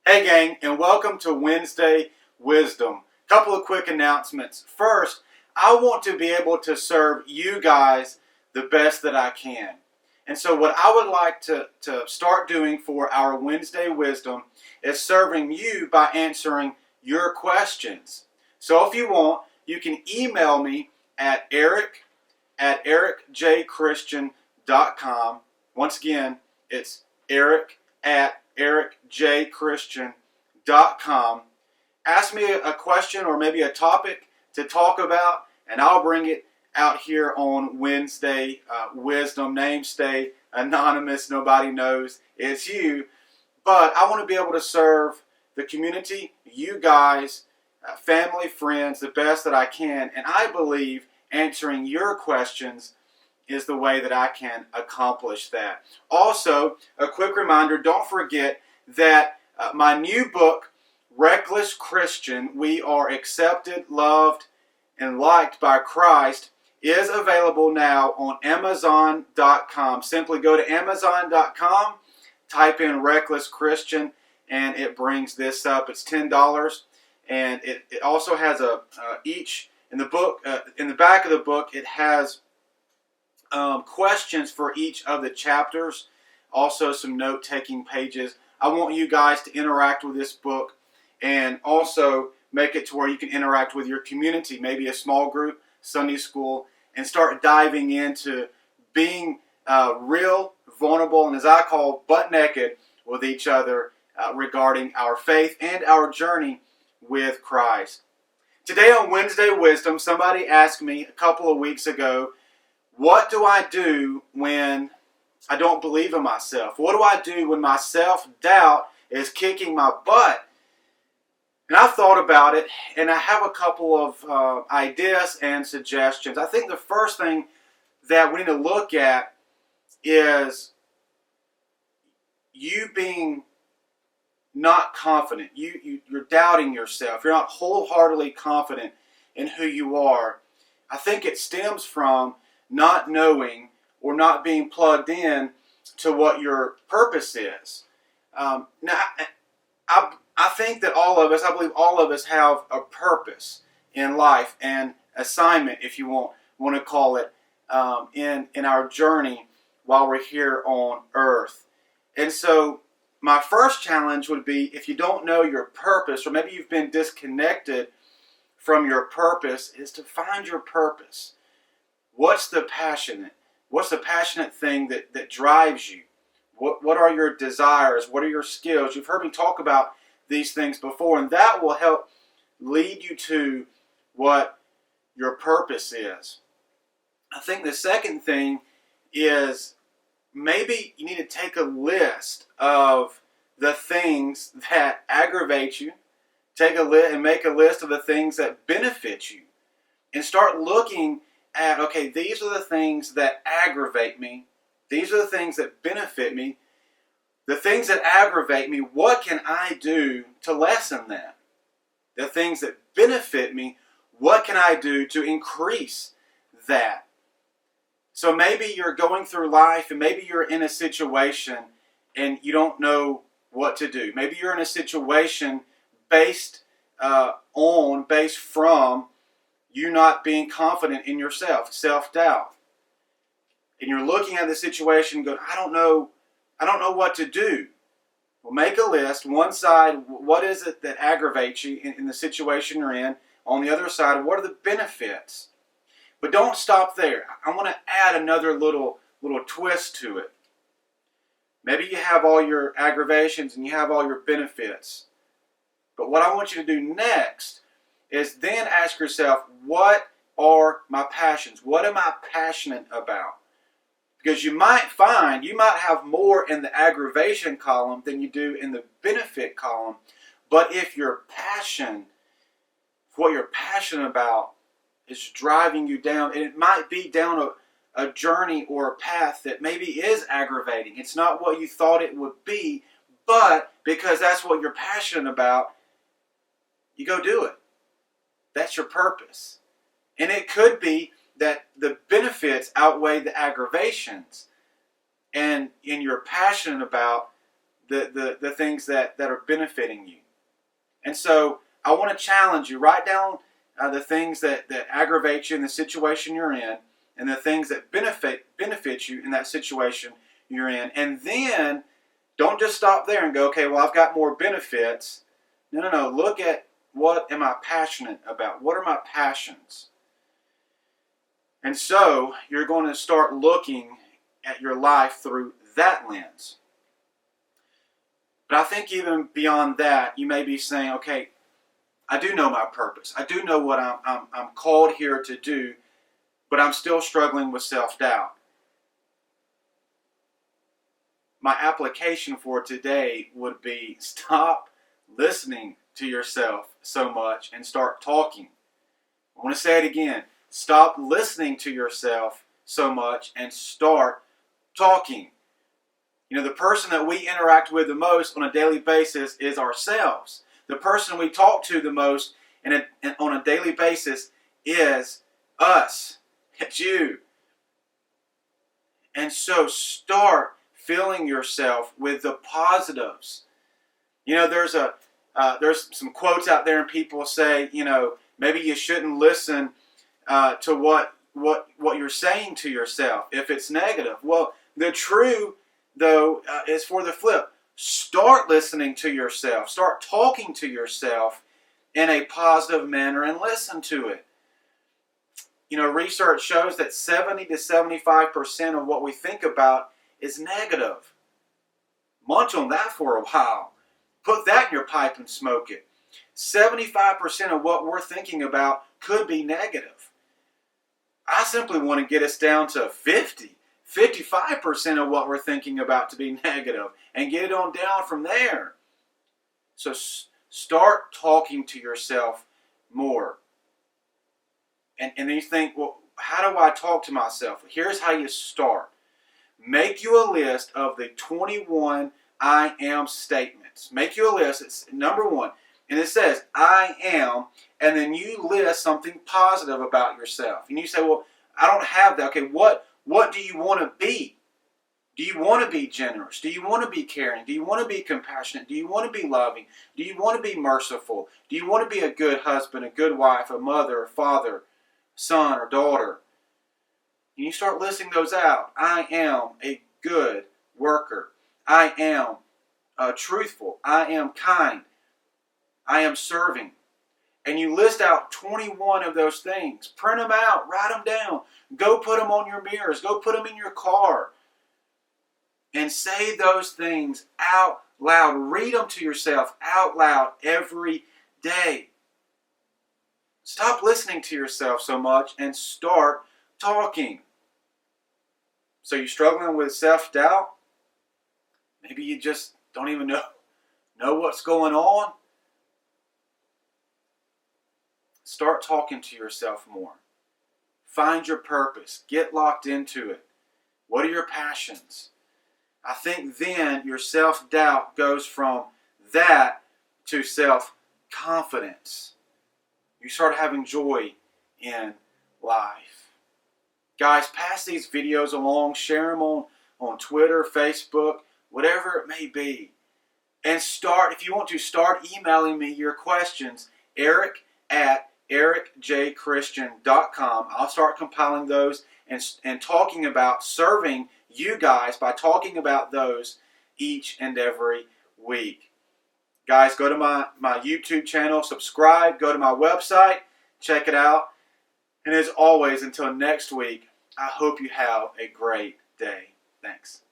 Hey gang, and welcome to Wednesday Wisdom. Couple of quick announcements. First, I want to be able to serve you guys the best that I can. And so what I would like to start doing for our Wednesday Wisdom is serving you by answering your questions. So if you want, you can email me at eric@ericjchristian.com. Once again, it's eric@ericjchristian.com. Ask me a question or maybe a topic to talk about, and I'll bring it out here on Wednesday Wisdom. Names stay anonymous. Nobody knows it's you. But I want to be able to serve the community, you guys, family, friends, the best that I can. And I believe answering your questions is the way that I can accomplish that. Also, a quick reminder, don't forget that my new book, Reckless Christian, We Are Accepted, Loved, and Liked by Christ, is available now on Amazon.com. Simply go to Amazon.com, type in Reckless Christian, and it brings this up. It's $10, and it also has in the back of the book, it has questions for each of the chapters, also some note-taking pages. I want you guys to interact with this book and also make it to where you can interact with your community, maybe a small group, Sunday school, and start diving into being real, vulnerable, and as I call, butt naked with each other regarding our faith and our journey with Christ. Today on Wednesday Wisdom, somebody asked me a couple of weeks ago, what do I do when I don't believe in myself? What do I do when my self-doubt is kicking my butt? And I've thought about it, and I have a couple of ideas and suggestions. I think the first thing that we need to look at is you being not confident. You're doubting yourself. You're not wholeheartedly confident in who you are. I think it stems from not knowing or not being plugged in to what your purpose is. Now, I think that I believe all of us have a purpose in life and assignment, if you want to call it, in our journey while we're here on earth. And so my first challenge would be, if you don't know your purpose, or maybe you've been disconnected from your purpose, is to find your purpose. What's the passionate thing that drives you? What are your desires? What are your skills? You've heard me talk about these things before, and that will help lead you to what your purpose is. I think the second thing is maybe you need to take a list of the things that aggravate you. Take a list and make a list of the things that benefit you, and start looking at, okay, these are the things that aggravate me. These are the things that benefit me. The things that aggravate me, what can I do to lessen that? The things that benefit me, what can I do to increase that? So maybe you're going through life and maybe you're in a situation and you don't know what to do. Maybe you're in a situation based from you not being confident in yourself, self-doubt. And you're looking at the situation and going, I don't know what to do. Well, make a list. One side, what is it that aggravates you in the situation you're in? On the other side, what are the benefits? But don't stop there. I want to add another little twist to it. Maybe you have all your aggravations and you have all your benefits. But what I want you to do next is then ask yourself, what are my passions? What am I passionate about? Because you might have more in the aggravation column than you do in the benefit column. But if what you're passionate about is driving you down, and it might be down a journey or a path that maybe is aggravating. It's not what you thought it would be, but because that's what you're passionate about, you go do it. That's your purpose. And it could be that the benefits outweigh the aggravations, and you're passionate about the things that are benefiting you. And so I want to challenge you. Write down the things that aggravate you in the situation you're in, and the things that benefit you in that situation you're in. And then don't just stop there and go, okay, well, I've got more benefits. No. Look at, what am I passionate about? What are my passions? And so you're going to start looking at your life through that lens. But I think even beyond that, you may be saying, okay, I do know my purpose. I do know what I'm called here to do, but I'm still struggling with self-doubt. My application for today would be, stop listening to yourself so much and start talking. I want to say it again. Stop listening to yourself so much and start talking. You know, the person that we interact with the most on a daily basis is ourselves. The person we talk to the most on a daily basis is us. It's you. And so start filling yourself with the positives. You know, there's some quotes out there, and people say, you know, maybe you shouldn't listen to what you're saying to yourself if it's negative. Well, the true, though, is for the flip. Start listening to yourself. Start talking to yourself in a positive manner and listen to it. You know, research shows that 70 to 75% of what we think about is negative. Munch on that for a while. Put that in your pipe and smoke it. 75% of what we're thinking about could be negative. I simply want to get us down to 55% of what we're thinking about to be negative, and get it on down from there. So start talking to yourself more. And then you think, well, how do I talk to myself? Here's how you start. Make you a list of the 21 I am statements. Make you a list. It's number 1. And it says, I am, and then you list something positive about yourself. And you say, well, I don't have that. Okay, what do you want to be? Do you want to be generous? Do you want to be caring? Do you want to be compassionate? Do you want to be loving? Do you want to be merciful? Do you want to be a good husband, a good wife, a mother, a father, son, or daughter? And you start listing those out. I am a good worker. I am truthful. I am kind. I am serving. And you list out 21 of those things. Print them out. Write them down. Go put them on your mirrors. Go put them in your car. And say those things out loud. Read them to yourself out loud every day. Stop listening to yourself so much and start talking. So you're struggling with self-doubt? Maybe you just don't even know what's going on? Start talking to yourself more. Find your purpose. Get locked into it. What are your passions? I think then your self-doubt goes from that to self-confidence. You start having joy in life. Guys, pass these videos along. Share them on Twitter, Facebook, whatever it may be. And if you want to, start emailing me your questions. eric@ericjchristian.com. I'll start compiling those and talking about serving you guys by talking about those each and every week. Guys, go to my YouTube channel, subscribe, go to my website, check it out. And as always, until next week, I hope you have a great day. Thanks.